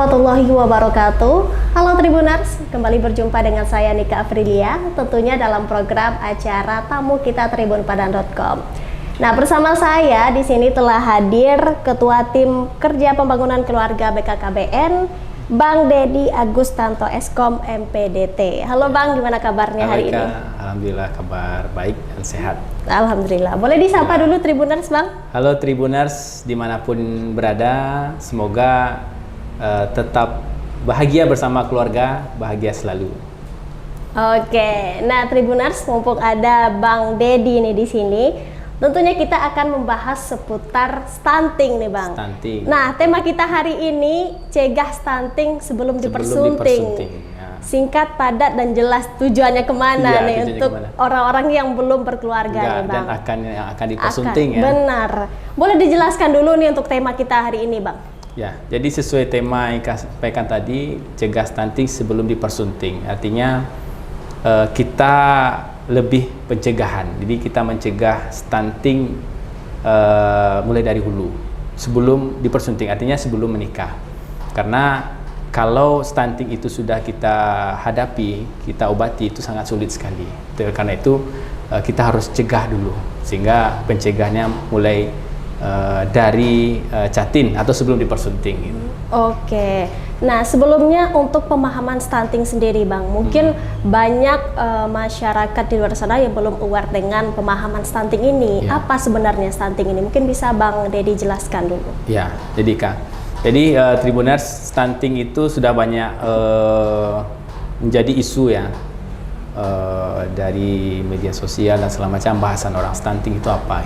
warahmatullahi wabarakatuh. Halo Tribuners, kembali berjumpa dengan saya Nika Afrilia, tentunya dalam program acara Tamu Kita Tribunpadang.com. Nah, bersama saya di sini telah hadir Ketua Tim Kerja Pembangunan Keluarga BKKBN, Bang Dedi Agustanto Eskom MPDT. Halo Bang, gimana kabarnya hari ini? Alhamdulillah kabar baik dan sehat. Alhamdulillah. Boleh disapa dulu Tribuners, Bang? Halo Tribuners dimanapun berada, semoga tetap bahagia bersama keluarga, bahagia selalu. Oke, nah Tribuners, mumpung ada Bang Dedi nih di sini, tentunya kita akan membahas seputar stunting nih Bang. Stunting. Nah, tema kita hari ini cegah stunting sebelum dipersunting. Ya. Singkat, padat, dan jelas tujuannya kemana nih tujuannya untuk orang-orang yang belum berkeluarga nih Bang. Dan yang akan dipersunting ya. Benar. Boleh dijelaskan dulu nih untuk tema kita hari ini Bang. Ya, jadi sesuai tema yang sampaikan tadi, cegah stunting sebelum dipersunting. Artinya kita lebih pencegahan. Jadi kita mencegah stunting mulai dari hulu sebelum dipersunting, artinya sebelum menikah. Karena kalau stunting itu sudah kita hadapi, kita obati, itu sangat sulit sekali. Karena itu kita harus cegah dulu, sehingga pencegahannya mulai dari catin atau sebelum dipersunting gitu. Oke, nah sebelumnya untuk pemahaman stunting sendiri Bang, mungkin banyak masyarakat di luar sana yang belum aware dengan pemahaman stunting ini. Ya. Apa sebenarnya stunting ini? Mungkin bisa Bang Dedi jelaskan dulu. Ya, jadi Tribuners, stunting itu sudah banyak menjadi isu ya, dari media sosial dan segala macam, bahasan orang stunting itu apa.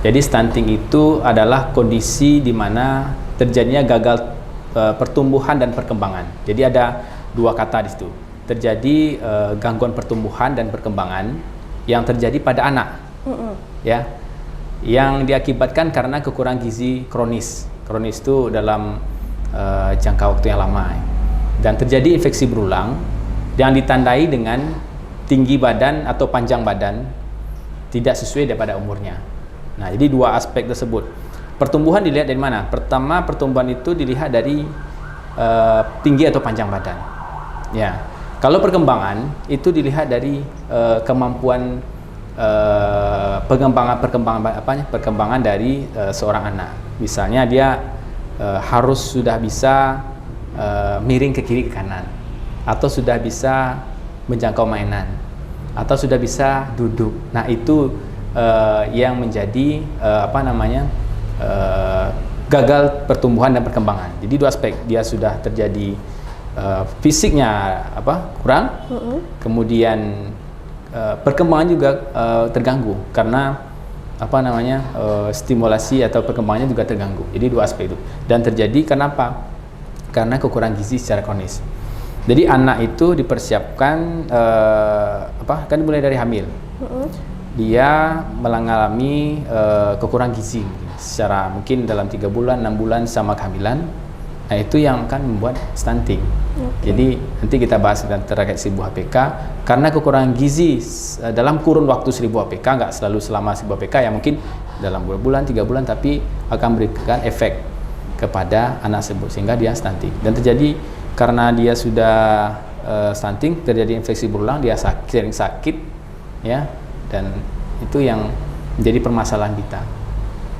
Jadi stunting itu adalah kondisi di mana terjadinya gagal pertumbuhan dan perkembangan. Jadi ada dua kata di situ. Terjadi gangguan pertumbuhan dan perkembangan yang terjadi pada anak, ya, yang diakibatkan karena kekurangan gizi kronis. Kronis itu dalam jangka waktu yang lama, dan terjadi infeksi berulang yang ditandai dengan tinggi badan atau panjang badan tidak sesuai daripada umurnya. Nah, jadi dua aspek tersebut. Pertumbuhan dilihat dari mana? Pertama, pertumbuhan itu dilihat dari tinggi atau panjang badan. Ya. Kalau perkembangan itu dilihat dari kemampuan perkembangan dari seorang anak. Misalnya dia harus sudah bisa miring ke kiri ke kanan, atau sudah bisa menjangkau mainan, atau sudah bisa duduk. Nah, itu yang menjadi gagal pertumbuhan dan perkembangan. Jadi dua aspek, dia sudah terjadi fisiknya kurang, kemudian perkembangan juga terganggu karena stimulasi atau perkembangannya juga terganggu. Jadi dua aspek itu, dan terjadi kenapa? Karena kekurangan gizi secara kronis. Jadi anak itu dipersiapkan kan mulai dari hamil. Dia mengalami kekurangan gizi secara mungkin dalam 3 bulan, 6 bulan sama kehamilan. Nah, itu yang akan membuat stunting. Jadi nanti kita bahas terkait 1000 HPK, karena kekurangan gizi dalam kurun waktu 1000 HPK, nggak selalu selama 1000 HPK, ya mungkin dalam 2 bulan, 3 bulan, tapi akan memberikan efek kepada anak tersebut sehingga dia stunting. Dan terjadi karena dia sudah stunting, terjadi infeksi berulang, dia sering sakit, ya. Dan itu yang menjadi permasalahan kita,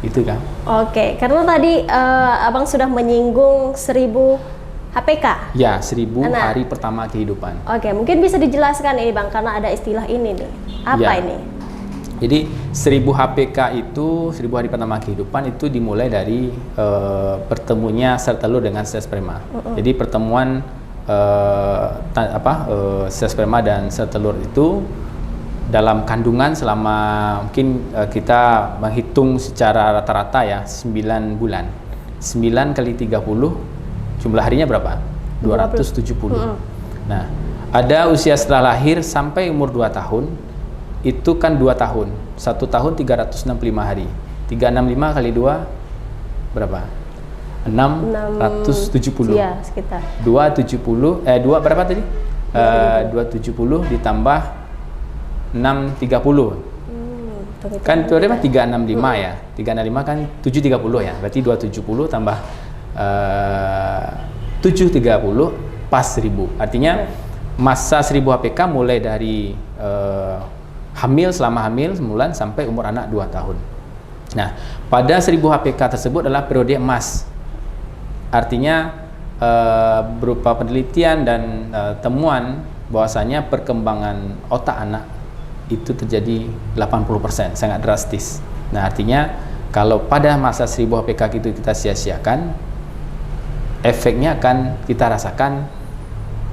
itu kan. Oke, karena tadi Abang sudah menyinggung 1000 HPK. Ya, 1000 hari pertama kehidupan. Oke, mungkin bisa dijelaskan ini Bang, karena ada istilah ini nih. Apa ini? Jadi 1000 HPK itu 1000 hari pertama kehidupan itu dimulai dari pertemunya sel telur dengan sel sperma. Jadi pertemuan sel sperma dan sel telur itu dalam kandungan selama mungkin kita menghitung secara rata-rata ya 9 bulan. 9 kali 30 jumlah harinya berapa? 270. Nah, ada usia setelah lahir sampai umur 2 tahun itu kan 2 tahun. 1 tahun 365 hari. 365 kali 2 berapa? 670. Iya, sekitar. 270 berapa tadi? 270 ditambah 630. Kan itu ada 365 ya. 365 kan 730 ya. Berarti 270 tambah 7.30 pas 1000. Artinya masa 1000 HPK mulai dari selama hamil sebulan sampai umur anak 2 tahun. Nah, pada 1000 HPK tersebut adalah periode emas. Artinya berupa penelitian dan temuan bahwasanya perkembangan otak anak itu terjadi 80%, sangat drastis. Nah, artinya kalau pada masa 1000 HPK itu kita sia-siakan, efeknya akan kita rasakan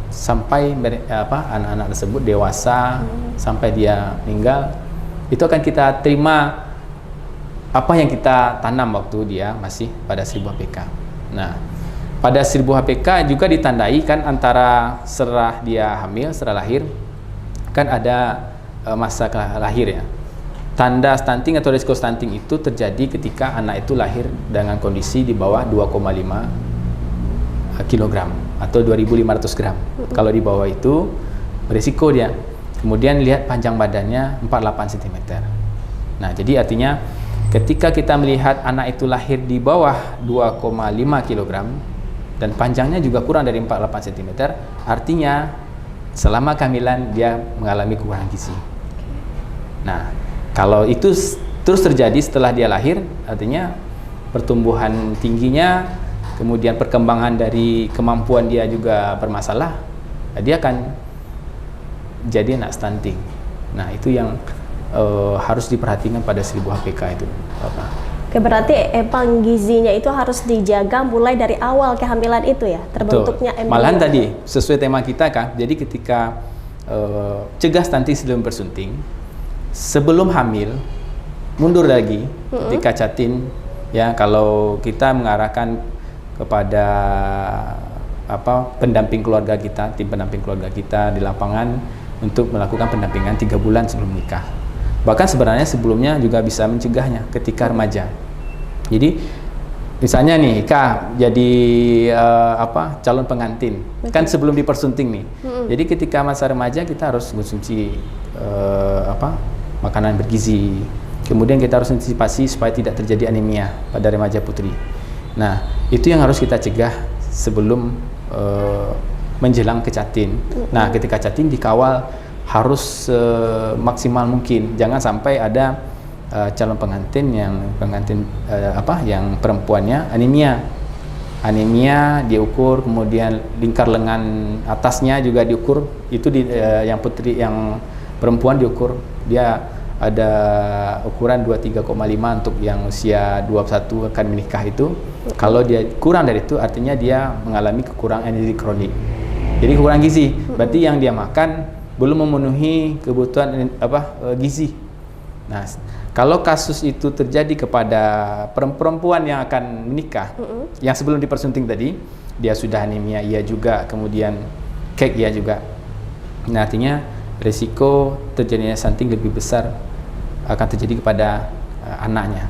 sampai anak-anak tersebut dewasa, sampai dia meninggal. Itu akan kita terima apa yang kita tanam waktu dia masih pada 1000 HPK. Nah, pada 1000 HPK juga ditandai kan antara setelah dia hamil, setelah lahir, kan ada masa lahir ya. Tanda stunting atau risiko stunting itu terjadi ketika anak itu lahir dengan kondisi di bawah 2,5 kg atau 2.500 gram. Kalau di bawah itu risiko dia. Kemudian lihat panjang badannya 48 cm. Nah, jadi artinya ketika kita melihat anak itu lahir di bawah 2,5 kg dan panjangnya juga kurang dari 48 cm, artinya selama kehamilan dia mengalami kekurangan gizi. Nah, kalau itu terus terjadi setelah dia lahir, artinya pertumbuhan tingginya, kemudian perkembangan dari kemampuan dia juga bermasalah, dia akan jadi anak stunting. Nah, itu yang harus diperhatikan pada 1000 HPK itu. Oke, berarti emang gizinya itu harus dijaga mulai dari awal kehamilan itu ya, terbentuknya embrio. Malahan tadi sesuai tema kita kan, jadi ketika cegah stunting sebelum bersunting, sebelum hamil mundur lagi ketika catin ya, kalau kita mengarahkan kepada pendamping keluarga kita, tim pendamping keluarga kita di lapangan untuk melakukan pendampingan 3 bulan sebelum nikah. Bahkan sebenarnya sebelumnya juga bisa mencegahnya ketika remaja. Jadi misalnya nih Kak jadi calon pengantin, kan sebelum dipersunting nih. Jadi ketika masa remaja kita harus konsumsi makanan bergizi. Kemudian kita harus antisipasi supaya tidak terjadi anemia pada remaja putri. Nah, itu yang harus kita cegah sebelum menjelang ke catin. Nah, ketika catin dikawal harus maksimal mungkin. Jangan sampai ada calon pengantin yang yang perempuannya anemia diukur, kemudian lingkar lengan atasnya juga diukur. Itu yang putri, yang perempuan diukur, dia ada ukuran 23,5 untuk yang usia 21 akan menikah itu. Kalau dia kurang dari itu, artinya dia mengalami kekurangan energi kronik. Jadi kurang gizi, berarti yang dia makan belum memenuhi kebutuhan gizi. Nah, kalau kasus itu terjadi kepada perempuan yang akan menikah, yang sebelum dipersunting tadi, dia sudah anemia, ia juga, kemudian kek ia juga. Nah, artinya risiko terjadinya stunting lebih besar akan terjadi kepada anaknya,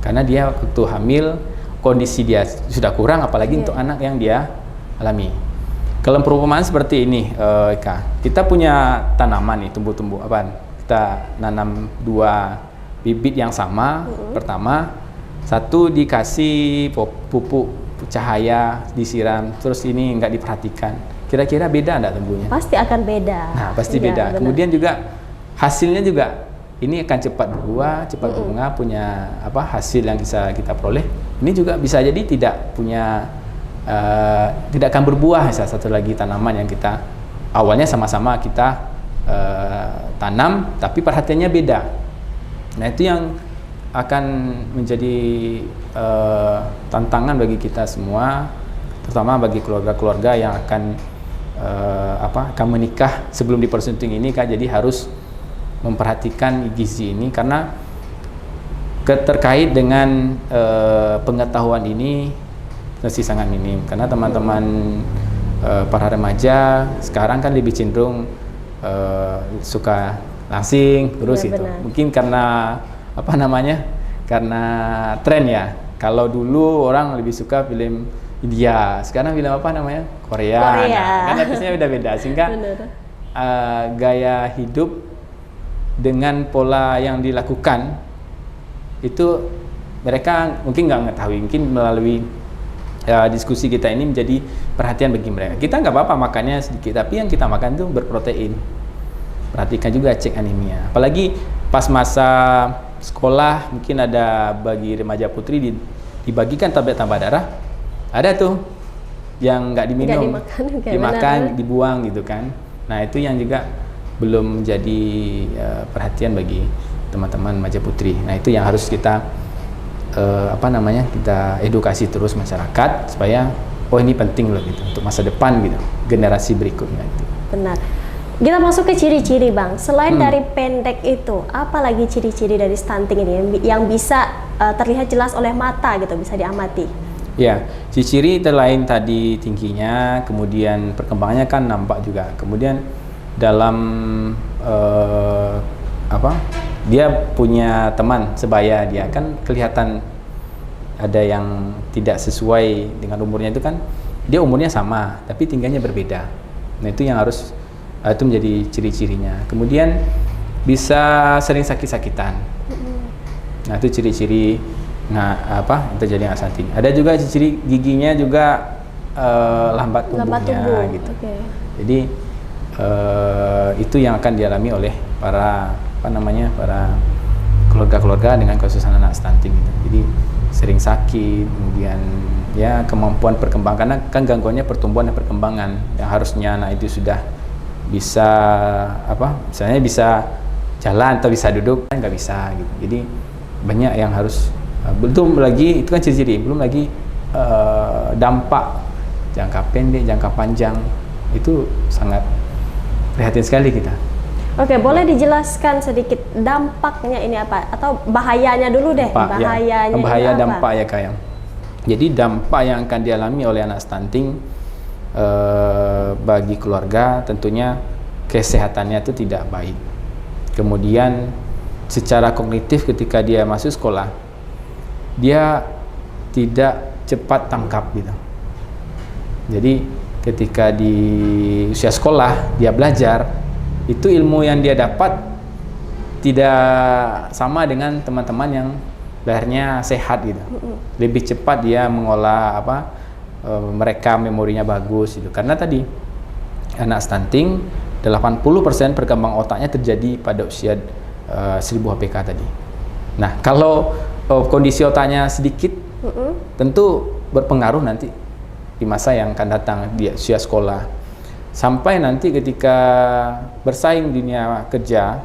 karena dia waktu hamil kondisi dia sudah kurang, apalagi untuk anak yang dia alami. Kalau perumpamaan seperti ini, Eka, kita punya tanaman nih, tumbuh-tumbuh kita nanam 2 bibit yang sama. Pertama, satu dikasih pupuk cahaya, disiram, terus ini nggak diperhatikan. Kira-kira beda enggak tumbuhnya? Pasti akan beda. Nah, pasti Iya, beda. benar. Kemudian juga hasilnya juga ini akan cepat berbuah, cepat berbunga, punya hasil yang bisa kita peroleh. Ini juga bisa jadi tidak akan berbuah. Salah satu lagi tanaman yang kita awalnya sama-sama kita tanam, tapi perhatiannya beda. Nah, itu yang akan menjadi tantangan bagi kita semua, terutama bagi keluarga-keluarga yang akan menikah sebelum dipersunting ini, Kak. Jadi harus memperhatikan gizi ini, karena terkait dengan pengetahuan ini masih sangat minim, karena teman-teman para remaja sekarang kan lebih cenderung suka langsing terus itu. Mungkin karena karena tren ya. Kalau dulu orang lebih suka film India, sekarang film Korea. Nah, kan artinya beda-beda, sehingga gaya hidup dengan pola yang dilakukan itu mereka mungkin nggak mengetahui, mungkin melalui diskusi kita ini menjadi perhatian bagi mereka. Kita nggak apa-apa makannya sedikit, tapi yang kita makan itu berprotein. Perhatikan juga, cek anemia. Apalagi pas masa sekolah, mungkin ada bagi remaja putri dibagikan tablet tambah darah, ada tuh yang nggak diminum, dimakan, dibuang gitu kan. Nah itu yang juga belum menjadi perhatian bagi teman-teman remaja putri. Nah itu yang harus kita kita edukasi terus masyarakat supaya ini penting loh gitu untuk masa depan gitu, generasi berikutnya itu. Benar. Kita masuk ke ciri-ciri Bang. Selain dari pendek itu, apa lagi ciri-ciri dari stunting ini yang bisa terlihat jelas oleh mata gitu, bisa diamati? Ya, ciri-ciri selain tadi tingginya, kemudian perkembangannya kan nampak juga. Kemudian dalam dia punya teman sebaya, dia kan kelihatan ada yang tidak sesuai dengan umurnya, itu kan dia umurnya sama tapi tingginya berbeda. Nah itu yang harus itu menjadi ciri-cirinya. Kemudian bisa sering sakit-sakitan. Nah itu ciri-ciri terjadi stunting. Ada juga ciri giginya juga lambat tumbuhnya gitu. Okay. Jadi itu yang akan dialami oleh para keluarga-keluarga dengan kasus anak stunting gitu. Jadi sering sakit, kemudian ya kemampuan perkembangan, karena kan gangguannya pertumbuhan dan perkembangan yang harusnya anak itu sudah bisa misalnya bisa jalan atau bisa duduk, kan nggak bisa gitu. Jadi banyak yang harus belum lagi, itu kan ciri-ciri, belum lagi dampak jangka pendek, jangka panjang, itu sangat prihatin sekali kita. Oke, boleh dijelaskan sedikit dampaknya ini apa? Atau bahayanya dulu deh. Bahaya dampak ya Kayang. Jadi dampak yang akan dialami oleh anak stunting bagi keluarga tentunya kesehatannya itu tidak baik. Kemudian secara kognitif ketika dia masuk sekolah, dia tidak cepat tangkap gitu. Jadi ketika di usia sekolah dia belajar, itu ilmu yang dia dapat tidak sama dengan teman-teman yang lahirnya sehat gitu. Lebih cepat dia mengolah mereka memorinya bagus gitu. Karena tadi anak stunting 80% perkembangan otaknya terjadi pada usia 1000 HPK tadi. Nah, kalau kondisi otaknya sedikit, tentu berpengaruh nanti di masa yang akan datang di usia sekolah. Sampai nanti ketika bersaing dunia kerja,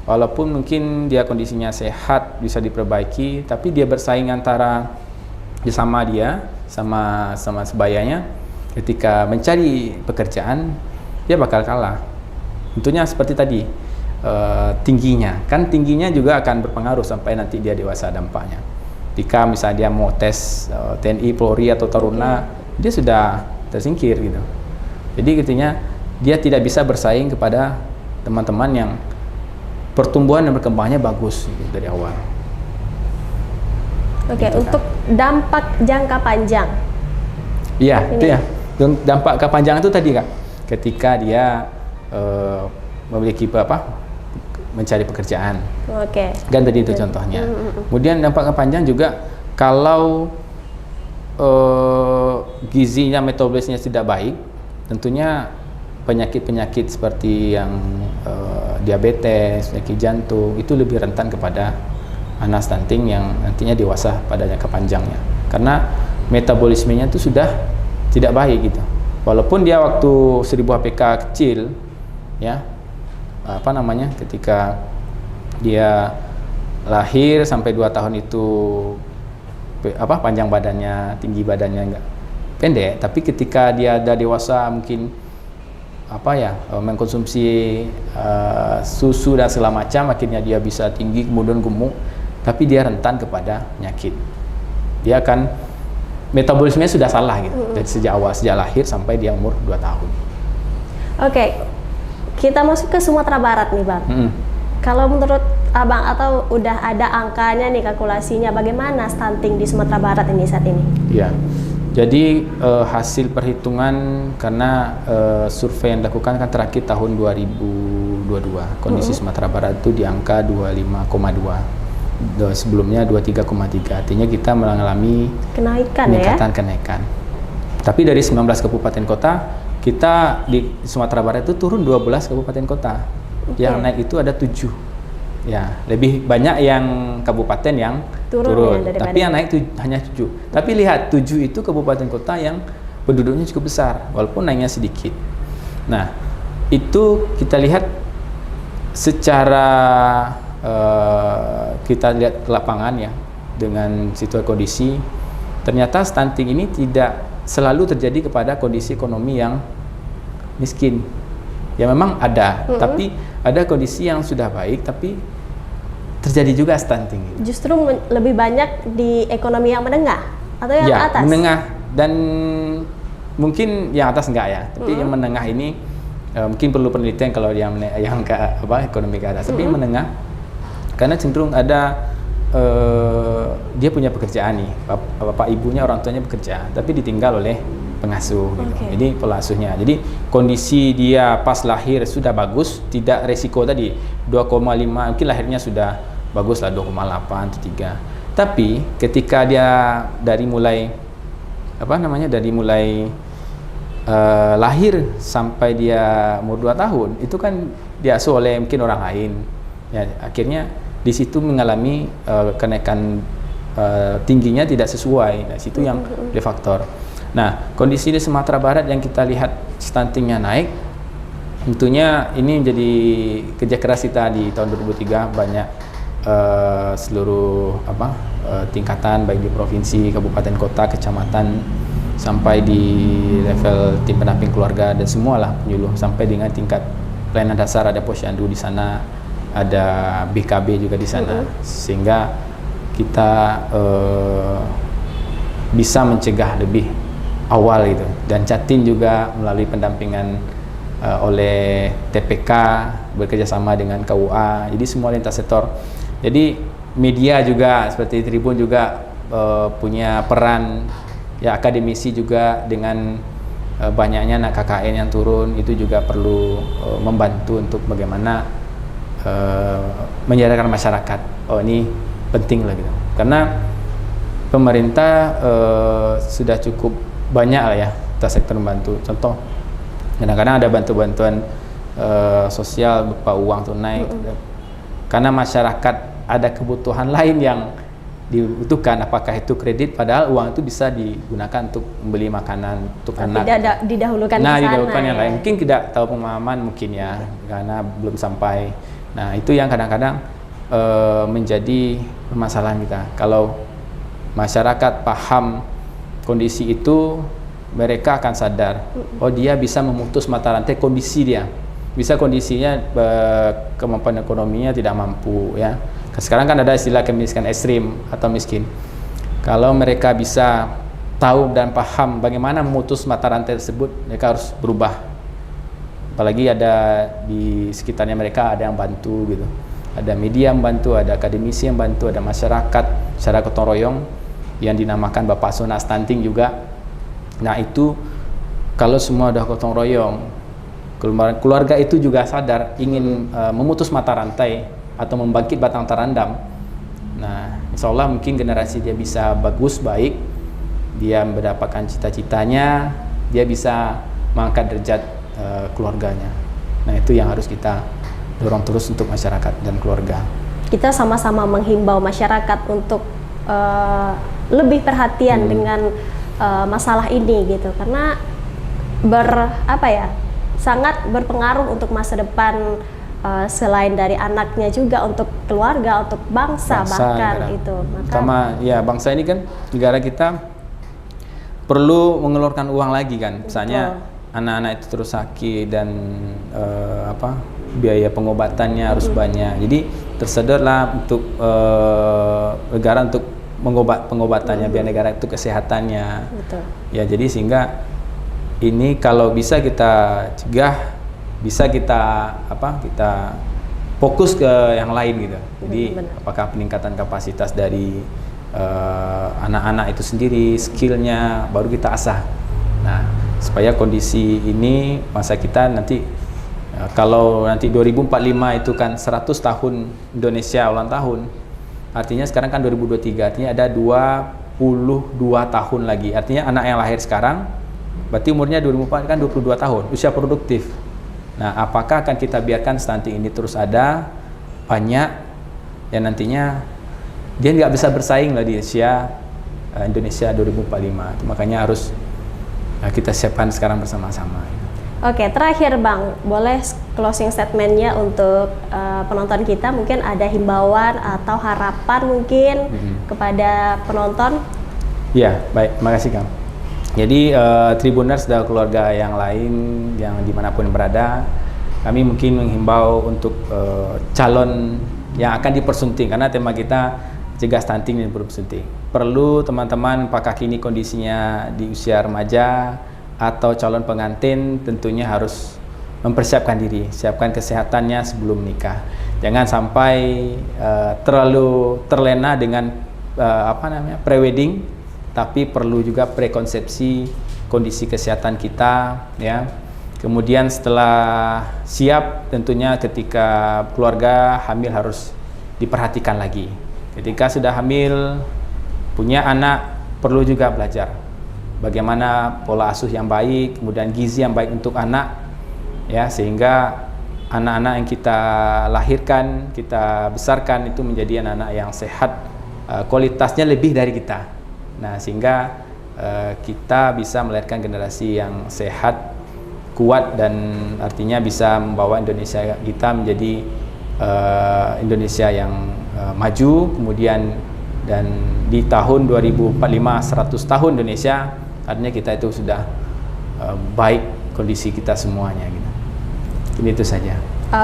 walaupun mungkin dia kondisinya sehat bisa diperbaiki, tapi dia bersaing antara sama sebayanya, ketika mencari pekerjaan dia bakal kalah. Tentunya seperti tadi tingginya juga akan berpengaruh sampai nanti dia dewasa dampaknya. Jika misalnya dia mau tes TNI, Polri atau Taruna, dia sudah tersingkir gitu. Jadi artinya dia tidak bisa bersaing kepada teman-teman yang pertumbuhan dan perkembangannya bagus gitu, dari awal. Oke, gitu untuk dampak jangka panjang. Iya, itu ya. Dampak jangka panjang itu tadi Kak, ketika dia memiliki mencari pekerjaan. Oke. Kan tadi itu contohnya. Kemudian dampak jangka panjang juga kalau gizinya, metabolisnya tidak baik, tentunya penyakit-penyakit seperti yang diabetes, penyakit jantung itu lebih rentan kepada anak stunting yang nantinya dewasa pada jangka panjangnya, karena metabolismenya itu sudah tidak baik gitu. Walaupun dia waktu 1000 HPK kecil ya, ketika dia lahir sampai 2 tahun itu panjang badannya, tinggi badannya enggak pendek, tapi ketika dia ada dewasa mungkin mengkonsumsi susu dan segala macam, akhirnya dia bisa tinggi kemudian gemuk, tapi dia rentan kepada penyakit. Dia akan metabolismenya sudah salah gitu dari sejak lahir sampai dia umur 2 tahun. Oke, kita masuk ke Sumatera Barat nih Bang. Kalau menurut Abang atau udah ada angkanya nih, kalkulasinya bagaimana stunting di Sumatera Barat ini saat ini? Iya. Jadi hasil perhitungan karena survei yang dilakukan kan terakhir tahun 2022, kondisi Sumatera Barat itu di angka 25,2. Sebelumnya 23,3. Artinya kita mengalami kenaikan. Tapi dari 19 kabupaten kota, kita di Sumatera Barat itu turun 12 kabupaten kota. Yang naik itu ada 7. Ya, lebih banyak yang kabupaten yang turun. Tapi yang naik hanya 7. Tapi lihat, 7 itu kabupaten kota yang penduduknya cukup besar, walaupun naiknya sedikit. Nah, itu kita lihat secara kita lihat lapangan ya, dengan situasi kondisi, ternyata stunting ini tidak selalu terjadi kepada kondisi ekonomi yang miskin. Ya memang ada, tapi ada kondisi yang sudah baik, tapi terjadi juga stunting. Justru lebih banyak di ekonomi yang menengah atau yang atas? Menengah, dan mungkin yang atas enggak ya, tapi yang menengah ini mungkin perlu penelitian kalau yang ke ekonomi ke atas. Tapi menengah, karena cenderung ada dia punya pekerjaan nih, bapak ibunya, orang tuanya bekerja, tapi ditinggal oleh pengasuh gitu. Jadi pengasuhnya. Jadi kondisi dia pas lahir sudah bagus, tidak resiko tadi 2,5, mungkin lahirnya sudah bagus lah 2,8 atau 3. Tapi ketika dia dari mulai lahir sampai dia umur 2 tahun, itu kan diasuh oleh mungkin orang lain. Ya, akhirnya di situ mengalami kenaikan tingginya tidak sesuai. Nah, situ yang faktor. Nah, kondisi di Sumatera Barat yang kita lihat stuntingnya naik, tentunya ini menjadi kerja keras kita di tahun 2003. Banyak seluruh tingkatan, baik di provinsi, kabupaten, kota, kecamatan, sampai di level tim pendamping keluarga dan semualah penyuluh, sampai dengan tingkat pelayanan dasar, ada posyandu di sana, ada BKB juga di sana, sehingga kita bisa mencegah lebih awal gitu. Dan Jatim juga melalui pendampingan oleh TPK bekerjasama dengan KUA, jadi semua lintas sektor. Jadi media juga seperti Tribun juga punya peran, ya akademisi juga dengan banyaknya anak KKN yang turun, itu juga perlu membantu untuk bagaimana menyadarkan masyarakat, oh ini penting lah gitu. Karena pemerintah sudah cukup banyak lah ya lintas sektor membantu. Contoh, kadang-kadang ada bantuan sosial berupa uang tunai, karena masyarakat ada kebutuhan lain yang dibutuhkan, apakah itu kredit, padahal uang itu bisa digunakan untuk membeli makanan untuk anak. Tidak didahulukan Didahulukan yang lain. Mungkin tidak tahu pemahaman mungkin ya, karena belum sampai. Nah, itu yang kadang-kadang menjadi permasalahan kita. Kalau masyarakat paham kondisi itu, mereka akan sadar, oh dia bisa memutus mata rantai kondisi dia. Bisa kondisinya kemampuan ekonominya tidak mampu ya. Sekarang kan ada istilah kemiskinan ekstrim atau miskin. Kalau mereka bisa tahu dan paham bagaimana memutus mata rantai tersebut, mereka harus berubah. Apalagi ada di sekitarnya mereka ada yang bantu gitu. Ada media yang bantu, ada akademisi yang bantu, ada masyarakat secara gotong royong yang dinamakan Bapak Sona Stunting juga. Nah, itu kalau semua udah gotong royong, keluarga itu juga sadar ingin memutus mata rantai atau membangkit batang terendam. Nah, insya Allah mungkin generasi dia bisa bagus, baik, dia mendapatkan cita-citanya, dia bisa mengangkat derajat keluarganya. Nah, itu yang harus kita dorong terus untuk masyarakat dan keluarga. Kita sama-sama menghimbau masyarakat untuk lebih perhatian dengan masalah ini gitu, karena sangat berpengaruh untuk masa depan, selain dari anaknya juga untuk keluarga, untuk bangsa bahkan negara. Itu sama ya, bangsa ini kan, negara kita perlu mengeluarkan uang lagi kan, misalnya anak-anak itu terus sakit dan biaya pengobatannya harus banyak, jadi tersedarlah untuk negara untuk pengobatannya, biaya negara itu kesehatannya. Ya, jadi sehingga ini kalau bisa kita cegah, bisa kita fokus ke yang lain gitu. Jadi apakah peningkatan kapasitas dari anak-anak itu sendiri, skillnya baru kita asah. Nah, supaya kondisi ini masa kita nanti kalau nanti 2045 itu kan 100 tahun Indonesia ulang tahun. artinya sekarang kan 2023, artinya ada 22 tahun lagi. Artinya anak yang lahir sekarang, berarti umurnya 2004 kan 22 tahun, usia produktif. Nah, apakah akan kita biarkan stunting ini terus ada, banyak, yang nantinya dia nggak bisa bersaing lah di usia Indonesia 2045. Makanya harus kita siapkan sekarang bersama-sama. Oke, terakhir Bang, boleh closing statementnya untuk penonton kita, mungkin ada himbauan atau harapan mungkin kepada penonton? Ya, baik, makasih Kang. Jadi Tribuners dan keluarga yang lain yang dimanapun berada, kami mungkin menghimbau untuk calon yang akan dipersunting, karena tema kita cegah stunting dan bersunting. Perlu teman-teman apakah kini kondisinya di usia remaja atau calon pengantin, tentunya harus mempersiapkan diri, siapkan kesehatannya sebelum nikah. Jangan sampai terlalu terlena dengan pre-wedding, tapi perlu juga prekonsepsi kondisi kesehatan kita, ya. Kemudian setelah siap, tentunya ketika keluarga hamil harus diperhatikan lagi. Ketika sudah hamil, punya anak, perlu juga belajar bagaimana pola asuh yang baik, kemudian gizi yang baik untuk anak, ya, sehingga anak-anak yang kita lahirkan, kita besarkan itu menjadi anak-anak yang sehat, kualitasnya lebih dari kita. Nah, sehingga kita bisa melahirkan generasi yang sehat, kuat, dan artinya bisa membawa Indonesia kita menjadi Indonesia yang maju. Kemudian dan di tahun 2045 100 tahun Indonesia, artinya kita itu sudah baik kondisi kita semuanya gitu. Ini itu saja.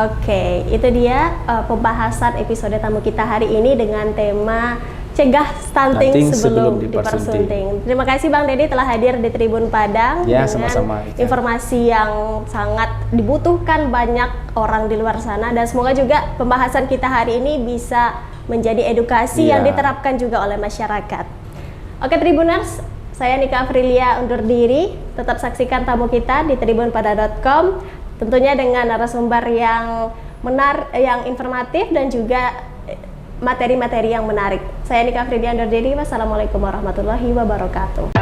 Oke, itu dia pembahasan episode tamu kita hari ini dengan tema cegah stunting sebelum dipersunting. Terima kasih Bang Dedi telah hadir di Tribun Padang ya, dengan sama-sama, informasi yang sangat dibutuhkan banyak orang di luar sana, dan semoga juga pembahasan kita hari ini bisa menjadi edukasi yang diterapkan juga oleh masyarakat. Oke Tribuners, saya Nika Afrilia undur diri. Tetap saksikan tamu kita di tribunpada.com, tentunya dengan narasumber yang yang informatif dan juga materi-materi yang menarik. Saya Nika Afrilia undur diri. Wassalamualaikum warahmatullahi wabarakatuh.